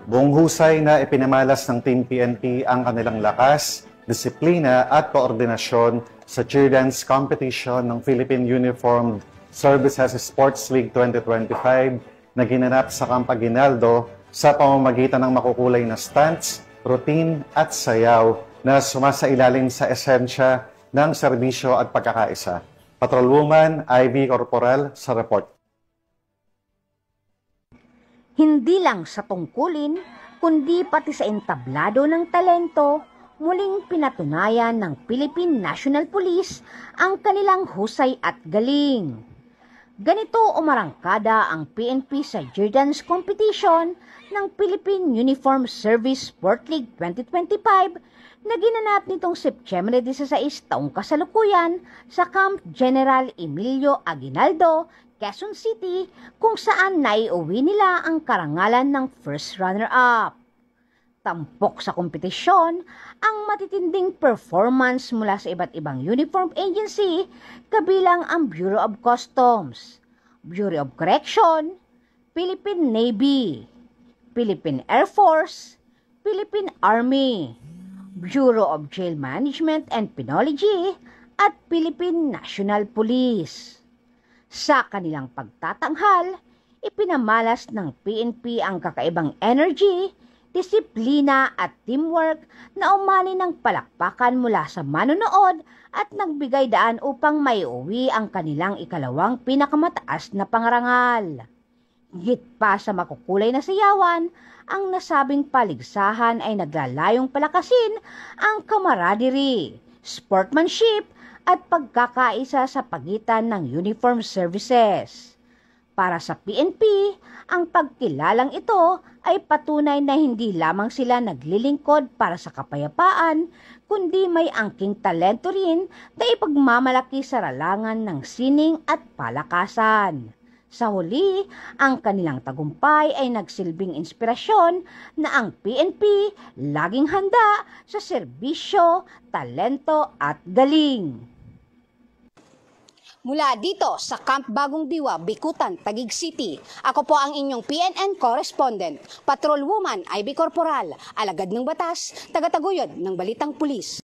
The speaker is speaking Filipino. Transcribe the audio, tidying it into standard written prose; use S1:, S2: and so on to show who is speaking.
S1: Buong husay na ipinamalas ng Team PNP ang kanilang lakas, disiplina at koordinasyon sa cheer dance competition ng Philippine Uniformed Services Sports League 2025 na ginanap sa Camp Aguinaldo sa pamamagitan ng makukulay na stunts, routine at sayaw na sumasailalim sa esensya ng serbisyo at pagkakaisa. Patrolwoman Ivy Corporal sa report.
S2: Hindi lang sa tungkulin, kundi pati sa entablado ng talento, muling pinatunayan ng Philippine National Police ang kanilang husay at galing. Ganito umarangkada ang PNP sa cheer dance competition ng Philippine Uniformed Service Sport League 2025 na ginanap nitong September 16 taong kasalukuyan sa Camp General Emilio Aguinaldo, Quezon City, kung saan naiuwi nila ang karangalan ng first runner-up. Tampok sa kompetisyon ang matitinding performance mula sa iba't ibang uniform agency kabilang ang Bureau of Customs, Bureau of Correction, Philippine Navy, Philippine Air Force, Philippine Army, Bureau of Jail Management and Penology at Philippine National Police. Sa kanilang pagtatanghal, ipinamalas ng PNP ang kakaibang energy, disiplina at teamwork na umani ng palakpakan mula sa manonood at nagbigay daan upang maiuwi ang kanilang ikalawang pinakamataas na pangarangal. Higit pa sa makukulay na sayawan, ang nasabing paligsahan ay naglalayong palakasin ang camaraderie, sportsmanship at pagkakaisa sa pagitan ng uniform services. Para sa PNP, ang pagkilalang ito ay patunay na hindi lamang sila naglilingkod para sa kapayapaan, kundi may angking talento rin na ipagmamalaki sa ralangan ng sining at palakasan. Sa huli, ang kanilang tagumpay ay nagsilbing inspirasyon na ang PNP laging handa sa serbisyo, talento at galing.
S3: Mula dito sa Camp Bagong Diwa, Bikutan, Taguig City, ako po ang inyong PNN correspondent, Patrolwoman Ivy Corporal, alagad ng batas, tagataguyod ng Balitang Pulis.